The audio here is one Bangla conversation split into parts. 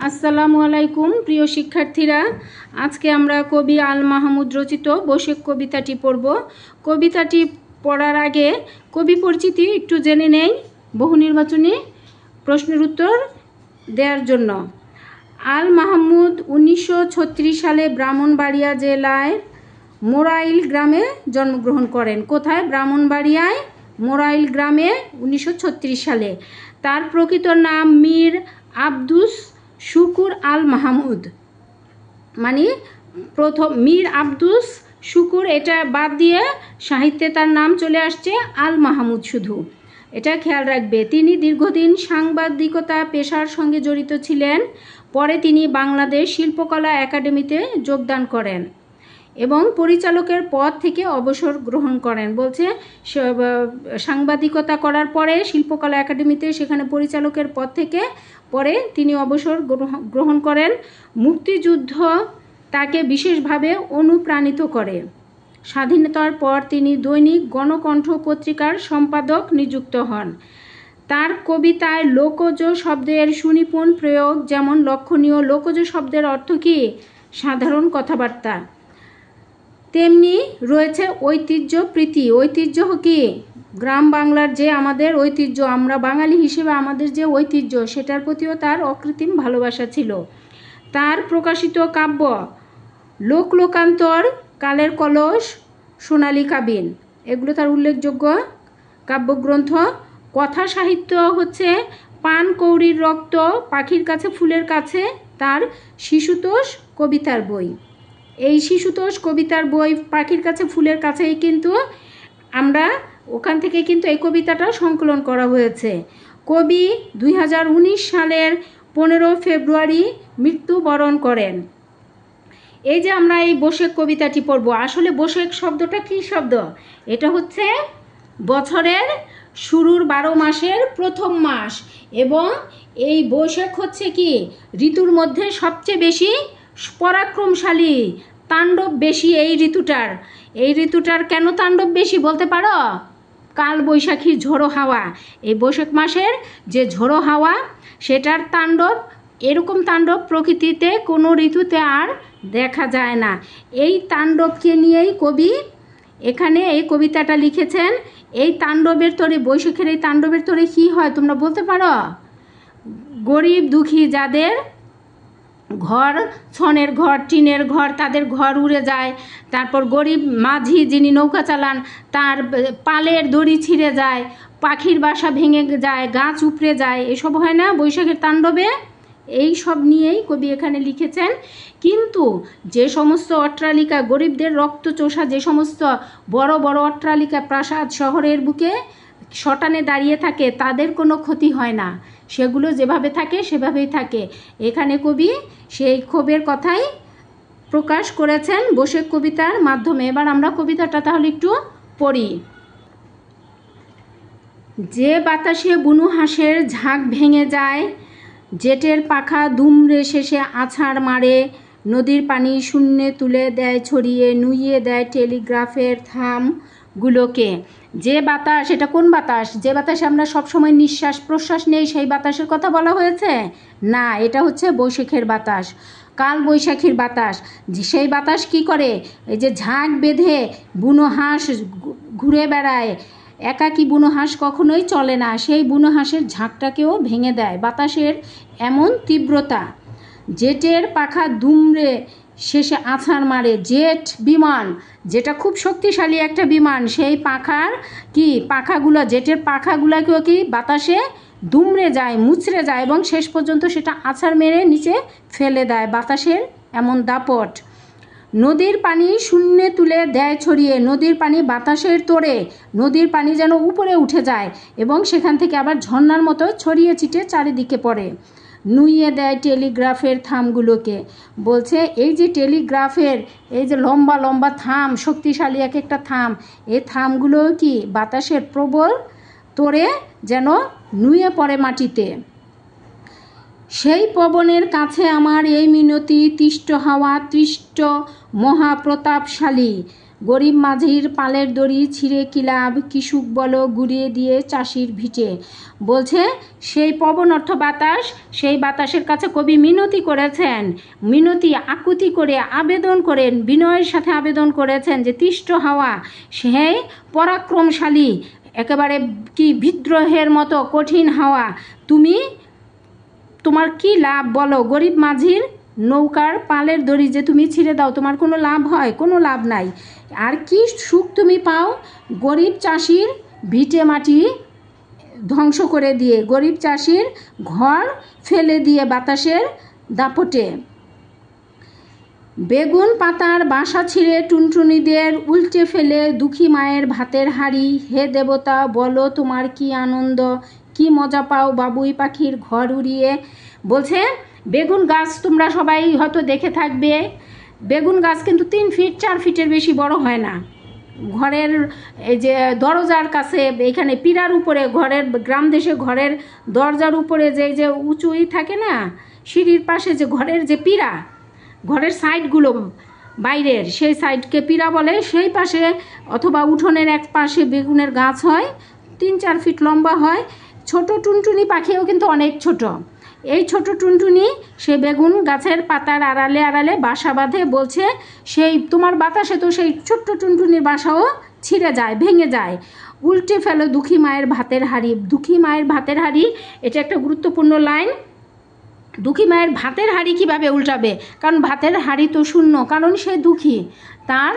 আসসালামু আলাইকুম প্রিয় শিক্ষার্থীরা, আজকে আমরা কবি আল মাহমুদ রচিত বসেক কবিতাটি পড়ব। কবিতাটি পড়ার আগে কবি পরিচিতি একটু জেনে নেই বহু নির্বাচনী প্রশ্নের উত্তর দেওয়ার জন্য। আল মাহমুদ 1936 সালে ব্রাহ্মণবাড়িয়া জেলায় মোরাইল গ্রামে জন্মগ্রহণ করেন। কোথায়? ব্রাহ্মণবাড়িয়ায় মোরাইল গ্রামে 1936 সালে। তার প্রকৃত নাম মীর আব্দুস শুকুর আল মাহমুদ, মানে প্রথম মীর আব্দুস শুকুর, এটা বাদ দিয়ে সাহিত্যে তার নাম চলে আসছে আল মাহমুদ শুধু, এটা খেয়াল রাখবে। তিনি দীর্ঘদিন সাংবাদিকতা পেশার সঙ্গে জড়িত ছিলেন। পরে তিনি বাংলাদেশ শিল্পকলা একাডেমিতে যোগদান করেন এবং পরিচালকের পদ থেকে অবসর গ্রহণ করেন। বলছে সাংবাদিকতা করার পরে শিল্পকলা একাডেমিতে সেখানে পরিচালকের পদ থেকে পরে তিনি অবসর গ্রহণ করেন। মুক্তিযুদ্ধ তাকে বিশেষভাবে অনুপ্রাণিত করে। স্বাধীনতার পর তিনি দৈনিক গণকণ্ঠ পত্রিকার সম্পাদক নিযুক্ত হন। তার কবিতায় লোকজ শব্দের সুনিপুণ প্রয়োগ, যেমন লক্ষণীয়। লোকজ শব্দের অর্থ কি? সাধারণ কথাবার্তা। তেমনি রয়েছে ঐতিহ্য প্রীতি। ঐতিহ্য কি? গ্রাম বাংলার যে আমাদের ঐতিহ্য, আমরা বাঙালি হিসেবে আমাদের যে ঐতিহ্য, সেটার প্রতিও তার অকৃত্রিম ভালোবাসা ছিল। তার প্রকাশিত কাব্য লোকলোকান্তর, কালের কলস, সোনালী কাবিন, এগুলো তার উল্লেখযোগ্য কাব্যগ্রন্থ। কথা সাহিত্য হচ্ছে পান কৌড়ির রক্ত, পাখির কাছে ফুলের কাছে, তার শিশুতোষ কবিতার বই। এই শিশুতোষ কবিতার বই পাখির কাছে ফুলের কাছেই কিন্তু আমরা ওখান থেকে কিন্তু এই কবিতাটা সংকলন করা হয়েছে। কবি 2019 সালের 15 ফেব্রুয়ারি মৃত্যুবরণ করেন। এই যে আমরা এই বসেক কবিতাটি পড়ব, আসলে বসেক শব্দটা কি শব্দ? এটা হচ্ছে বছরের শুরুর 12 মাসের প্রথম মাস, এবং এই বৈশাখ হচ্ছে কি ঋতুর মধ্যে সবচেয়ে বেশি পরাক্রমশালী, তাণ্ডব বেশি এই ঋতুটার। এই ঋতুটার কেন তাণ্ডব বেশি বলতে পারো? কাল বৈশাখীর ঝোড়ো হাওয়া, এই বৈশাখ মাসের যে ঝোড়ো হাওয়া, সেটার তাণ্ডব, এরকম তাণ্ডব প্রকৃতিতে কোনো ঋতুতে আর দেখা যায় না। এই তাণ্ডবকে নিয়েই কবি এখানে এই কবিতাটা লিখেছেন। এই তাণ্ডবের তরে, বৈশাখের এই তাণ্ডবের তরে কী হয় তোমরা বলতে পারো? গরিব দুঃখী যাদের ঘর, ছনের ঘর, টিনের ঘর, তাদের ঘর উড়ে যায়। তারপর গরিব মাঝি যিনি নৌকা চালান, তার পালের দড়ি ছিঁড়ে যায়, পাখির বাসা ভেঙে যায়, গাছ উপড়ে যায়, এসব হয় না বৈশাখের তাণ্ডবে? এই সব নিয়েই কবি এখানে লিখেছেন। কিন্তু যে সমস্ত অট্টালিকা, গরিবদের রক্তচোষা যে সমস্ত বড় বড় অট্টালিকা, প্রাসাদ শহরের বুকে শটানে দাঁড়িয়ে থাকে, তাদের কোনো ক্ষতি হয় না, সেগুলো যেভাবে থাকে সেভাবেই থাকে। এখানে কবি সেই ক্ষোভের কথাই প্রকাশ করেছেন বসেক কবিতার মাধ্যমে। এবার আমরা কবিতাটা তাহলে একটু পড়ি। যে বাতাসে বুনো হাঁসের ঝাঁক ভেঙে যায়, জেটের পাখা দুমড়ে শেষে আছাড় মারে, নদীর পানি শূন্যে তুলে দেয় ছড়িয়ে, নুইয়ে দেয় টেলিগ্রাফের থামগুলোকে। যে বাতাস, এটা কোন বাতাস? যে বাতাসে আমরা সবসময় নিঃশ্বাস প্রশ্বাস নেই, সেই বাতাসের কথা বলা হয়েছে না, এটা হচ্ছে বৈশাখের বাতাস, কাল বৈশাখীর বাতাস। সেই বাতাস কি করে? এই যে ঝাঁক বেঁধে বুনো হাঁস ঘুরে বেড়ায়, একাকী বুনো হাঁস কখনোই চলে না, সেই বুনো হাঁসের ঝাঁকটাকেও ভেঙে দেয় বাতাসের এমন তীব্রতা। জেটের পাখা দুমড়ে শেষে আছাড় মারে। জেট বিমান, যেটা খুব শক্তিশালী একটা বিমান, সেই পাখার কি পাখাগুলো, জেটের পাখাগুলোকেও কি বাতাসে দুমড়ে যায়, মুচড়ে যায়, এবং শেষ পর্যন্ত সেটা আছাড় মেরে নিচে ফেলে দেয়, বাতাসের এমন দাপট। নদীর পানি শূন্যে তুলে দেয় ছড়িয়ে, নদীর পানি বাতাসের তোড়ে, নদীর পানি যেন উপরে উঠে যায় এবং সেখান থেকে আবার ঝর্ণার মতো ছড়িয়ে ছিটে চারিদিকে পড়ে। নুইয়ে দেয় টেলিগ্রাফের থামগুলোকে। বলছে এই যে টেলিগ্রাফের এই যে লম্বা লম্বা থাম, শক্তিশালী এক একটা থাম, এই থামগুলো কি বাতাসের প্রবল তোড়ে যেন নুয়ে পড়ে মাটিতে। সেই পবনের কাছে আমার এই মিনতি, তিষ্ট হাওয়া তৃষ্ট মহাপ্রতাপশালী, গরিব মাঝির পালের দড়ি ছিঁড়ে কি লাভ, কি সুখ বলো গুড়িয়ে দিয়ে চাষির ভিটে। বলছে সেই পবন অর্থ বাতাস, সেই বাতাসের কাছে কবি মিনতি করেছেন, মিনতি আকুতি করে আবেদন করেন, বিনয়ের সাথে আবেদন করেছেন যে তিষ্ঠ হাওয়া, সেই পরাক্রমশালী একেবারে কি বিদ্রোহের মতো কঠিন হাওয়া, তুমি তোমার কি লাভ বলো, গরিব মাঝির নৌকার পালের দড়ি যে তুমি ছিঁড়ে দাও, তোমার কোনো লাভ হয়? কোনো লাভ নাই। আর কি সুখ তুমি পাও, গরিব চাষির ভিটে মাটি ধ্বংস করে দিয়ে, গরিব চাষির ঘর ফেলে দিয়ে বাতাসের দাপটে। বেগুন পাতার বাসা ছিঁড়ে টুনটুনিদের উল্টে ফেলে দুঃখী মায়ের ভাতের হাঁড়ি, হে দেবতা বলো তোমার কি আনন্দ, কি মজা পাও বাবুই পাখির ঘর উড়িয়ে। বলছে বেগুন গাছ তোমরা সবাই হয়তো দেখে থাকবে, বেগুন গাছ কিন্তু 3 ফিট 4 ফিটের বেশি বড় হয় না। ঘরের এই যে দরজার কাছে, এখানে পিঁড়ার উপরে, ঘরের গ্রাম দেশে ঘরের দরজার উপরে যে উঁচুই থাকে না, সিঁড়ির পাশে যে ঘরের যে পিঁড়া, ঘরের সাইডগুলো বাইরের, সেই সাইডকে পিঁড়া বলে, সেই পাশে অথবা উঠোনের এক পাশে বেগুনের গাছ হয়, 3-4 ফিট লম্বা হয়। ছোট টুনটুনি পাখিও কিন্তু অনেক ছোট। এই ছোট টুনটুনি সে বেগুন গাছের পাতার আড়ালে আড়ালে বাসা বাঁধে। বলছে সেই তোমার বাতাসে তো সেই ছোট্ট টুনটুনির বাসাও ছিঁড়ে যায়, ভেঙে যায়। উল্টে ফেলো দুঃখী মায়ের ভাতের হাঁড়ি। দুঃখী মায়ের ভাতের হাঁড়ি, এটা একটা গুরুত্বপূর্ণ লাইন। দুঃখী মায়ের ভাতের হাঁড়ি কীভাবে উল্টাবে? কারণ ভাতের হাঁড়ি তো শূন্য, কারণ সে দুঃখী, তার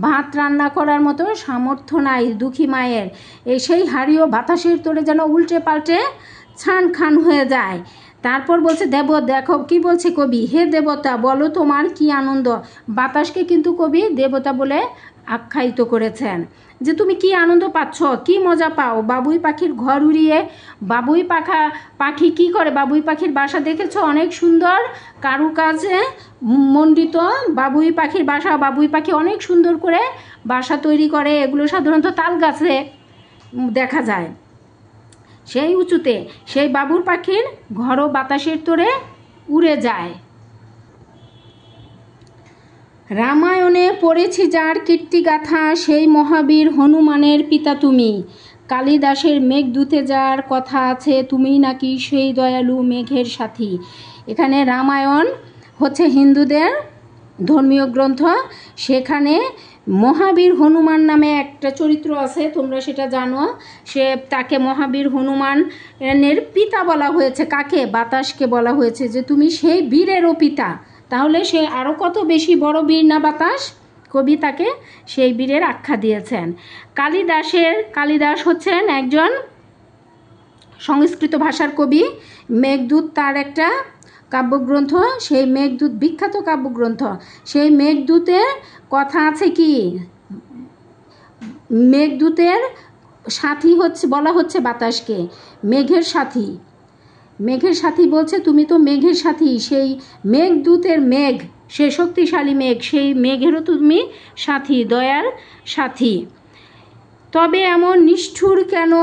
ভাত রান্না করার মতো সামর্থ্য নাই দুঃখী মায়ের। সেই হাঁড়িও বাতাসের তোড়ে যেন উল্টে পাল্টে ছান খান হয়ে যায়। তারপর বলছে দেখো কি বলছে কবি, হে দেবতা বলো তোমার কি আনন্দ। বাতাসকে কিন্তু কবি দেবতা বলে আখ্যায়িত করেছেন, যে তুমি কি আনন্দ পাচ্ছ, কি মজা পাও বাবুই পাখির ঘর উড়িয়ে। বাবুই পাখি কি করে? বাবুই পাখির বাসা দেখেছো? অনেক সুন্দর কারুকাজে মণ্ডিত বাবুই পাখির বাসা। বাবুই পাখি অনেক সুন্দর করে বাসা তৈরি করে, এগুলো সাধারণত তাল গাছে দেখা যায়। সেই উঁচুতে সেই বাবুর পাখির ঘরও বাতাসের তোড়ে উড়ে যায়। রামায়ণে পড়েছি যার কীর্তিগাথা, সেই মহাবীর হনুমানের পিতা তুমি। কালিদাসের মেঘদূতে যার কথা আছে, তুমি নাকি সেই দয়ালু মেঘের সাথী। এখানে রামায়ণ হচ্ছে হিন্দুদের ধর্মীয় গ্রন্থ, সেখানে মহাবীর হনুমান নামে একটা চরিত্র আছে, তোমরা সেটা জানো। তাকে মহাবীর হনুমানের পিতা বলা হয়েছে। কাকে? বাতাসকে বলা হয়েছে যে তুমি সেই বীরেরও পিতা। তাহলে সে আরও কত বেশি বড় বীর না বাতাস? কবি তাকে সেই বীরের আখ্যা দিয়েছেন। কালিদাস হচ্ছেন একজন সংস্কৃত ভাষার কবি। মেঘদূত তার একটা কাব্যগ্রন্থ, সেই মেঘদূত বিখ্যাত কাব্যগ্রন্থ। সেই মেঘদূতের কথা আছে কি, মেঘদূতের সাথী বলা হচ্ছে বাতাসকে, মেঘের সাথী। মেঘের সাথী বলছে তুমি তো মেঘের সাথী, সেই মেঘদূতের মেঘ, সে শক্তিশালী মেঘ, সেই মেঘেরও তুমি সাথী, দয়ার সাথী। তবে এমন নিষ্ঠুর কেন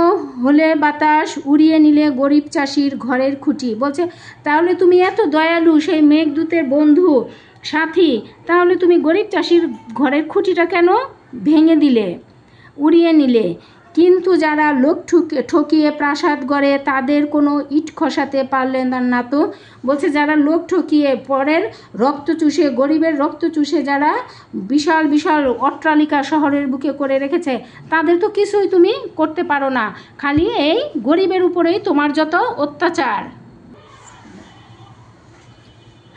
হলে বাতাস, উড়িয়ে নিলে গরিব চাষির ঘরের খুঁটি। বলছে তাহলে তুমি এত দয়ালু, সেই মেঘদূতের বন্ধু সাথী, তাহলে তুমি গরিব চাষির ঘরের খুঁটিটা কেন ভেঙে দিলে, উড়িয়ে নিলে? কিন্তু যারা লোক ঠকিয়ে প্রাসাদ গড়ে, তাদের কোনো ইট খসাতে পারলেন না তো। বলছে যারা লোক ঠকিয়ে পরের রক্ত চুষে, গরিবের রক্ত চুষে যারা বিশাল বিশাল অট্টালিকা শহরের বুকে করে রেখেছে, তাদের তো কিছুই তুমি করতে পারো না, খালি এই গরিবের উপরেই তোমার যত অত্যাচার।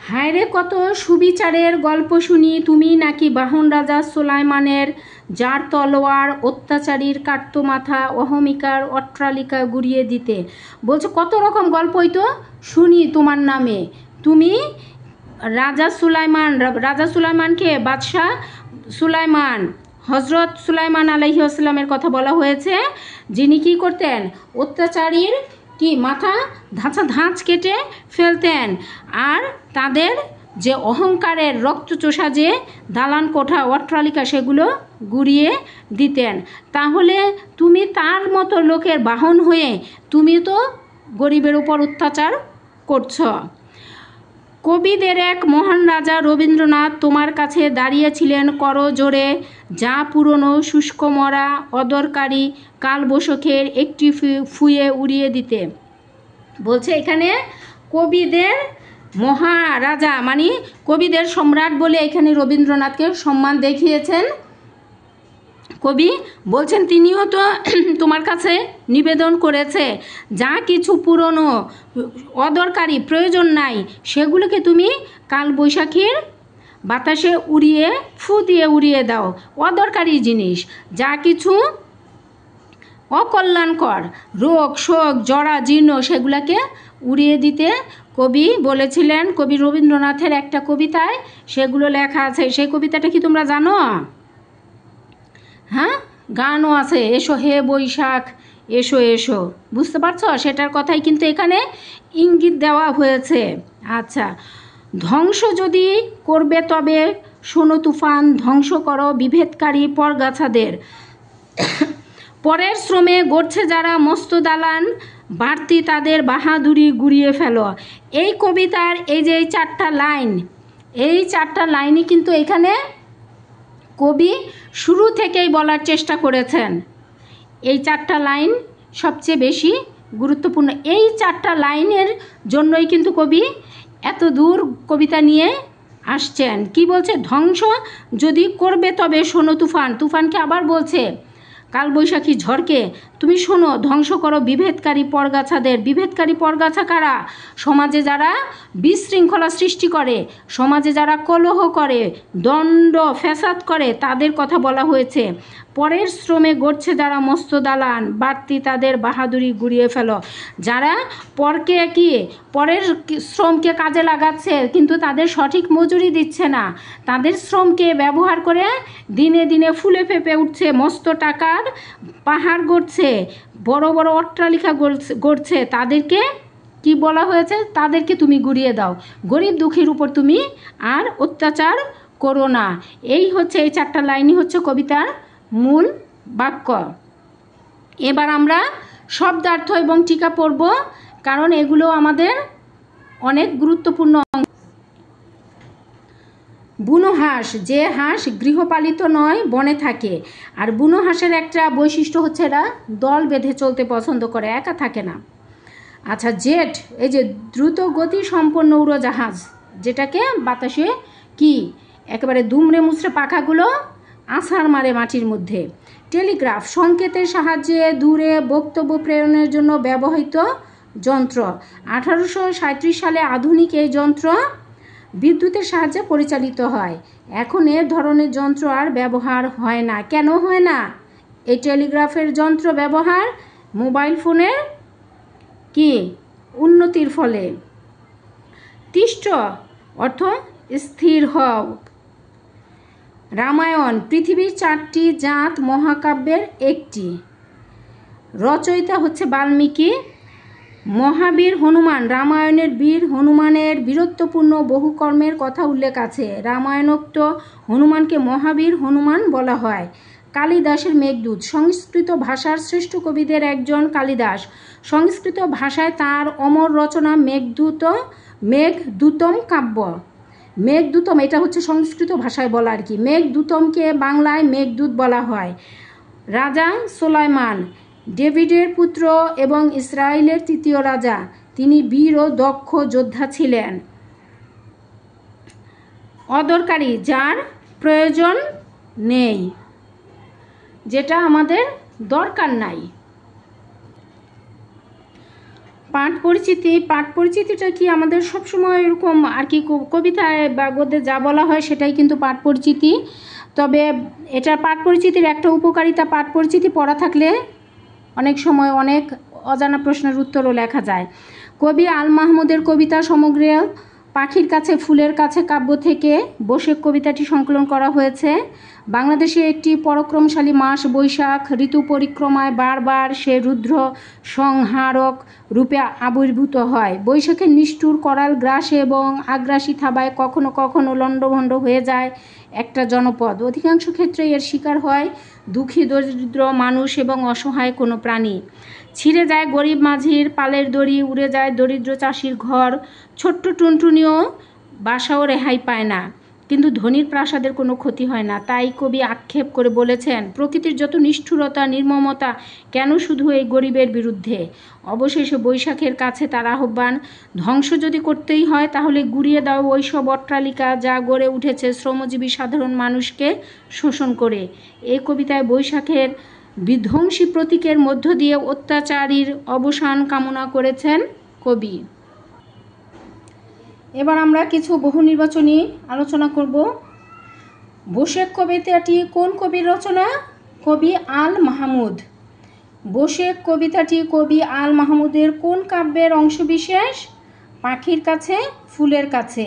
হায়রে কত সুবিচারের গল্প শুনি, তুমি নাকি বাহন রাজা সুলাইমানের, যার তলোয়ার অত্যাচারীর কাটতো মাথা, অহমিকার অট্টালিকা গুড়িয়ে দিতে। বলছে কত রকম গল্পই তো শুনি তোমার নামে। তুমি রাজা সুলাইমানকে, বাদশাহ সুলাইমান, হজরত সুলাইমান আলাইহিস সালামের কথা বলা হয়েছে, যিনি কি করতেন? অত্যাচারীর কি মাথা ধাঁচ কেটে ফেলতেন, আর তাদের যে অহংকারের রক্তচোষা যে দালান কোঠা অট্টালিকা সেগুলো গুড়িয়ে দিতেন। তাহলে তুমি তার মতো লোকের বাহন হয়ে তুমি তো গরিবের উপর অত্যাচার করছ। কবিদের এক মহান রাজা রবীন্দ্রনাথ তোমার কাছে দাঁড়িয়েছিলেন করজোড়ে, যা পুরনো শুষ্ক মরা অদরকারি কালবৈশাখের একটি ফুয়ে উড়িয়ে দিতে। বলছে এখানে কবিদের মহারাজা মানে কবিদের সম্রাট বলে এখানে রবীন্দ্রনাথকে সম্মান দেখিয়েছেন কবি। বলছেন তিনিও তো তোমার কাছে নিবেদন করেছে, যা কিছু পুরনো অদরকারি প্রয়োজন নাই সেগুলোকে তুমি কালবৈশাখীর বাতাসে উড়িয়ে ফু দিয়ে উড়িয়ে দাও। অদরকারি জিনিস যা কিছু অকল্যাণকর রোগ শোক জরা জীর্ণ সেগুলোকে উড়িয়ে দিতে কবি বলেছিলেন। কবি রবীন্দ্রনাথের একটা কবিতায় সেগুলো লেখা আছে। সেই কবিতাটা কি তোমরা জানো? হ্যাঁ, গানও আছে, এসো হে বৈশাখ এসো এসো, বুঝতে পারছো? সেটার কথাই কিন্তু এখানে ইঙ্গিত দেওয়া হয়েছে। আচ্ছা, ধ্বংস যদি করবে তবে শোনো তুফান, ধ্বংস করো বিভেদকারী পরগাছাদের। পরের শ্রমে গড়ছে যারা মস্ত দালান, বাড়তি তাদের বাহাদুরি গুড়িয়ে ফেলো। এই কবিতার এই যে এই চারটা লাইন, এই চারটা লাইনই কিন্তু এখানে কবি শুরু থেকেই বলার চেষ্টা করেছেন। এই চারটা লাইন সবচেয়ে বেশি গুরুত্বপূর্ণ। এই চারটা লাইনের জন্যই কিন্তু কবি এত দূর কবিতা নিয়ে আসছেন। কি বলছে? ধ্বংস যদি করবে তবে শোনো তুফান। তুফানকে আবার বলছে কালবৈশাখী ঝড়কে তুমি শোনো, ধ্বংস করো বিভেদকারী পরগাছাদের। বিভেদকারী পরগাছা কারা? সমাজে যারা বিশৃঙ্খলা সৃষ্টি করে, সমাজে যারা কলহ করে, দ্বন্দ্ব ফ্যাসাদ করে, তাদের কথা বলা হয়েছে। পরের শ্রমে গড়ছে যারা মস্ত দালান, বাড়তি তাদের বাহাদুরি গুড়িয়ে ফেলো। যারা পরের শ্রমকে কাজে লাগাচ্ছে কিন্তু তাদের সঠিক মজুরি দিচ্ছে না, তাদের শ্রমকে ব্যবহার করে দিনে দিনে ফুলে ফেঁপে উঠছে, মস্ত টাকার পাহাড় গড়ছে, বড় বড় অট্টালিকা গড়ছে, তাদেরকে কি বলা হয়েছে? তাদেরকে তুমি গুড়িয়ে দাও, গরিব দুঃখীর উপর তুমি আর অত্যাচার করো না। এই হচ্ছে এই চারটা লাইনই হচ্ছে কবিতার মূল বাক্য। এবার আমরা শব্দার্থ এবং টিকা পড়ব, কারণ এগুলো আমাদের অনেক গুরুত্বপূর্ণ। বুনো হাঁস, যে হাঁস গৃহপালিত নয় বনে থাকে। আর বুনো হাঁসের একটা বৈশিষ্ট্য হচ্ছে এরা দল বেঁধে চলতে পছন্দ করে, একা থাকে না। আচ্ছা, জেট, এই যে দ্রুত গতি সম্পন্ন উড়োজাহাজ, যেটাকে বাতাসে কি একেবারে দুমড়ে মুচড়ে পাখাগুলো আছাড় মারে মাটির মধ্যে। টেলিগ্রাফ, সংকেতের সাহায্যে দূরে বক্তব্য প্রেরণের জন্য ব্যবহৃত যন্ত্র। 1837 সালে আধুনিক এই যন্ত্র বিদ্যুতের সাহায্যে পরিচালিত হয়। এখন এ ধরনের যন্ত্র আর ব্যবহার হয় না। কেন হয় না? এই টেলিগ্রাফের যন্ত্র ব্যবহার মোবাইল ফোনের কি উন্নতির ফলে। তিষ্ঠ অর্থ স্থির হও। রামায়ণ পৃথিবীর 4টি জাত মহাকাব্যের একটি। রচয়িতা হচ্ছে বাল্মীকি। মহাবীর হনুমান, রামায়ণের বীর হনুমানের বীরত্বপূর্ণ বহু কর্মের কথা উল্লেখ আছে। রামায়ণোক্ত হনুমানকে মহাবীর হনুমান বলা হয়। কালিদাসের মেঘদূত, সংস্কৃত ভাষার শ্রেষ্ঠ কবিদের একজন কালিদাস। সংস্কৃত ভাষায় তার অমর রচনা মেঘদূতম কাব্য। মেঘদূতম এটা হচ্ছে সংস্কৃত ভাষায় বলা আর কি। মেঘদূতমকে বাংলায় মেঘদূত বলা হয়। রাজা সুলাইমান ডেভিডের পুত্র এবং ইসরায়েলের 3য় রাজা। তিনি বীর ও দক্ষ যোদ্ধা ছিলেন। অদরকারি, যার প্রয়োজন নেই, যেটা আমাদের দরকার নাই। পাঠ পরিচিতি, পাঠ পরিচিতিটা কি আমাদের সবসময় এরকম আর কি কবিতায় বা গদ্যে যা বলা হয় সেটাই কিন্তু পাঠ পরিচিতি। তবে এটার পাঠ পরিচিতির একটা উপকারিতা, পাঠ পরিচিতি পড়া থাকলে অনেক সময় অনেক অজানা প্রশ্নের উত্তরও লেখা যায়। কবি আল মাহমুদের কবিতা সমগ্র পাখির কাছে ফুলের কাছে কাব্য থেকে বসে কবিতাটি সংকলন করা হয়েছে। বাংলাদেশে একটি পরাক্রমশালী মাস বৈশাখ। ঋতু পরিক্রমায় বারবার সে রুদ্র সংহারক রূপে আবির্ভূত হয়। বৈশাখের নিষ্ঠুর করাল গ্রাসে এবং আগ্রাসী থাবায় কখনো কখনো লণ্ডভণ্ড হয়ে যায় একটা জনপদ। অধিকাংশ ক্ষেত্রে এর শিকার হয় দুঃখী দরিদ্র মানুষ এবং অসহায় কোনো প্রাণী। ছিঁড়ে যায় গরিব মাঝির পালের দড়ি, উড়ে যায় দরিদ্র চাষির ঘর। ছোট্ট টুনটুনিও বাসাও রেহাই পায় না, কিন্তু ধনীর প্রাসাদের কোনো ক্ষতি হয় না। তাই কবি আক্ষেপ করে বলেছেন, প্রকৃতির যত নিষ্ঠুরতা নির্মমতা কেন শুধু এই গরিবের বিরুদ্ধে। অবশেষে বৈশাখের কাছে তার আহ্বান, ধ্বংস যদি করতেই হয় তাহলে গুড়িয়ে দাও ওই সব অট্টালিকা যা গড়ে উঠেছে শ্রমজীবী সাধারণ মানুষকে শোষণ করে। এই কবিতায় বৈশাখের বিধ্বংসী প্রতীকের মধ্য দিয়ে অত্যাচারীর অবসান কামনা করেছেন কবি। এবার আমরা কিছু বহু নির্বাচনী আলোচনা করব। বৈশাখ কবিতাটি কোন কবির রচনা? কবি আল মাহমুদ। বৈশাখ কবিতাটি কবি আল মাহমুদের কোন কাব্যের অংশবিশেষ? পাখির কাছে ফুলের কাছে।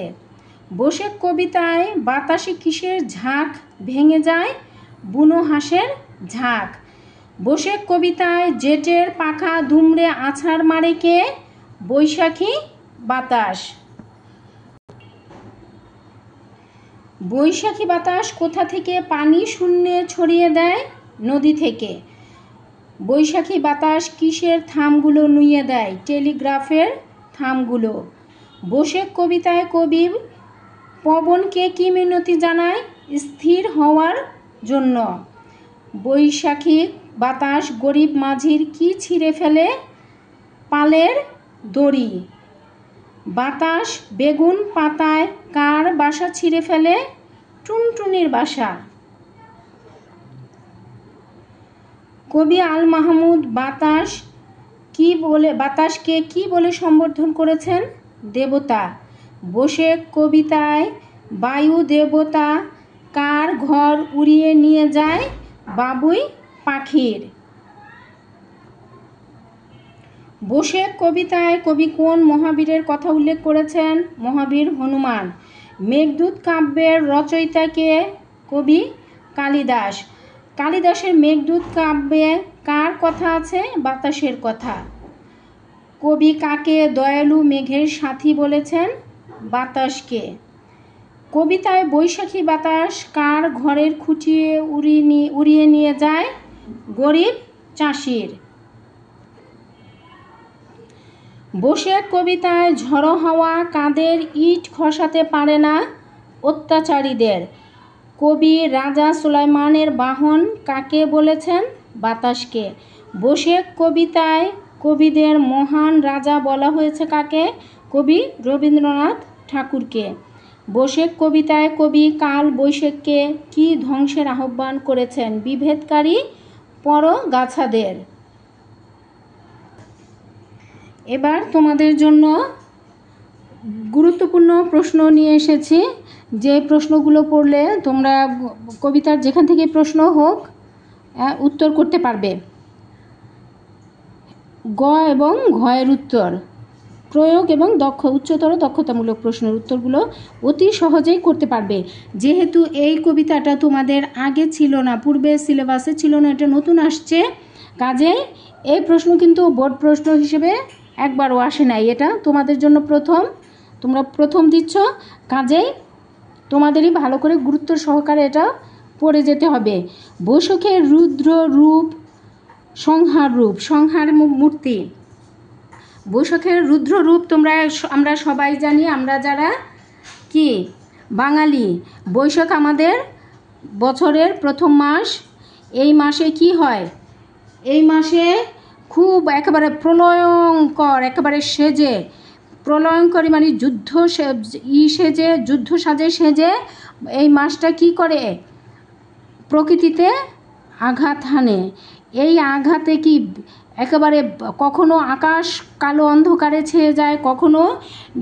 বৈশাখ কবিতায় বাতাসে কিসের ঝাঁক ভেঙে যায়? বুনো হাঁসের ঝাঁক। বৈশাখ কবিতায় জেটের পাখা দুমড়ে আছাড় মারে কে? বৈশাখী বাতাস। বৈশাখী বাতাস কোথা থেকে পানি শূন্যে ছড়িয়ে দেয়? নদী থেকে। বৈশাখী বাতাস কিসের থামগুলো নুইয়ে দেয়? টেলিগ্রাফের থামগুলো। বৈশাখ কবিতায় কবি পবনকে কি মিনতি জানায়? স্থির হওয়ার জন্য। বৈশাখী বাতাস গরিব মাঝির কি ছিঁড়ে ফেলে? পালের দড়ি। বাতাস বেগুন পাতায় কার বাসা ছিঁড়ে ফেলে? টুনটুনির বাসা। কবি আল মাহমুদ বাতাসকে কি বলে সম্বোধন করেছেন? দেবতা। বৈশাখ কবিতায় বায়ু দেবতা কার ঘর উড়িয়ে নিয়ে যায়? বাবুই পাখির। বৈশাখ কবিতায় কবি কোন মহাবীরের কথা উল্লেখ করেছেন? মহাবীর হনুমান। মেঘদূত কাব্যের রচয়িতা কে? কবি কালিদাস। কালিদাসের মেঘদূত কাব্যে কার কথা আছে? বাতাসের কথা। কবি কাকে দয়ালু মেঘের সাথী বলেছেন? বাতাসকে। কবিতায় বৈশাখী বাতাস কার ঘরের খুঁটি উড়িয়ে নিয়ে যায়? গরিব চাষির। বৈশাখ কবিতায় ঝড়ো হাওয়া কাদের ইট খসাতে পারে না? অত্যাচারীদের। কবি রাজা সুলাইমানের বাহন কাকে বলেছেন? বাতাসকে। বৈশাখ কবিতায় কবিদের মহান রাজা বলা হয়েছে কাকে? কবি রবীন্দ্রনাথ ঠাকুরকে। বৈশাখ কবিতায় কবি কাল বৈশাখকে কি ধ্বংসের আহ্বান করেছেন? বিভেদকারী পরগাছাদের। এবার তোমাদের জন্য গুরুত্বপূর্ণ প্রশ্ন নিয়ে এসেছি, যে প্রশ্নগুলো পড়লে তোমরা কবিতার যেখান থেকে প্রশ্ন হোক উত্তর করতে পারবে। গ এবং ঘয়ের উত্তর, প্রয়োগ এবং উচ্চতর দক্ষতামূলক প্রশ্নের উত্তরগুলো অতি সহজেই করতে পারবে। যেহেতু এই কবিতাটা তোমাদের আগে ছিল না, পূর্বে সিলেবাসে ছিল না, এটা নতুন আসছে, কাজেই এই প্রশ্ন কিন্তু বোর্ড প্রশ্ন হিসেবে একবারও আসে নাই। এটা তোমাদের জন্য তোমরা প্রথম দিচ্ছ, কাজেই তোমাদেরই ভালো করে গুরুত্ব সহকারে এটা পড়ে যেতে হবে। বৈশাখের রুদ্র রূপ সংহার মূর্তি। বৈশাখের রুদ্র রূপ আমরা সবাই জানি, আমরা যারা কি বাঙালি। বৈশাখ আমাদের বছরের প্রথম মাস। এই মাসে কি হয়? এই মাসে খুব একেবারে প্রলয়ঙ্কর, একেবারে প্রলয়ঙ্করী মানে যুদ্ধ সাজে এই মাসটা কি করে? প্রকৃতিতে আঘাত হানে। এই আঘাতে কি একেবারে কখনো আকাশ কালো অন্ধকারে ছেয়ে যায়, কখনো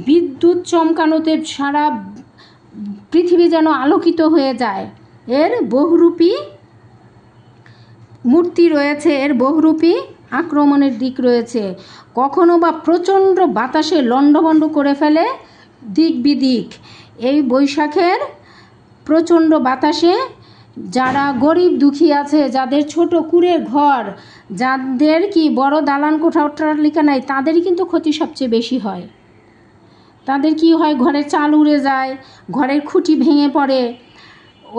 বিদ্যুৎ চমকানোতে সারা পৃথিবী যেন আলোকিত হয়ে যায়। এর বহুরূপী মূর্তি রয়েছে, এর বহুরূপী আক্রমণের দিক রয়েছে। কখনো বা প্রচণ্ড বাতাসে লণ্ডভণ্ড করে ফেলে দিক বিদিক। এই বৈশাখের প্রচণ্ড বাতাসে যারা গরিব দুঃখী আছে, যাদের ছোট কুঁড়ের ঘর, যাদের কি বড় দালান কোঠা অট্টালিকা নাই, তাদেরই কিন্তু ক্ষতি সবচেয়ে বেশি হয়। তাদের কি হয়? ঘরের চাল উড়ে যায়, ঘরের খুঁটি ভেঙে পড়ে,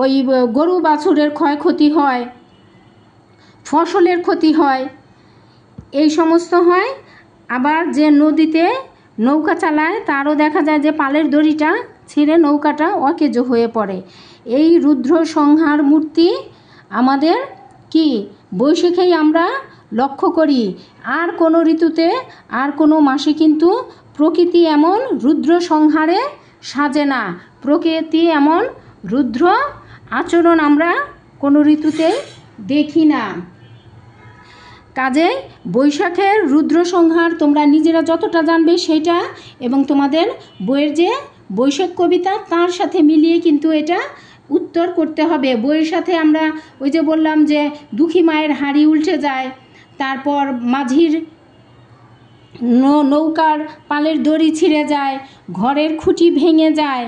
ওই গরু বাছুরের ক্ষয়ক্ষতি হয়, ফসলের ক্ষতি হয়, এই সমস্ত হয়। আবার যে নদীতে নৌকা চালায় তারও দেখা যায় যে পালের দড়িটা ছিঁড়ে নৌকাটা অকেজো হয়ে পড়ে। এই রুদ্র সংহার মূর্তি আমাদের কি বৈশাখেই আমরা লক্ষ্য করি। আর কোনো ঋতুতে আর কোনো মাসে কিন্তু প্রকৃতি এমন রুদ্র সংহারে সাজে না, প্রকৃতি এমন রুদ্র আচরণ আমরা কোনো ঋতুতে দেখি না। কাজেই বৈশাখের রুদ্র সংহার তোমরা নিজেরা যতটা জানবে সেটা, এবং তোমাদের বইয়ের যে বৈশাখ কবিতা তার সাথে মিলিয়ে কিন্তু এটা উত্তর করতে হবে। বইয়ের সাথে আমরা ওই যে বললাম যে দুঃখী মায়ের হাঁড়ি উল্টে যায়, তারপর মাঝির নৌকার পালের দড়ি ছিঁড়ে যায়, ঘরের খুঁটি ভেঙে যায়,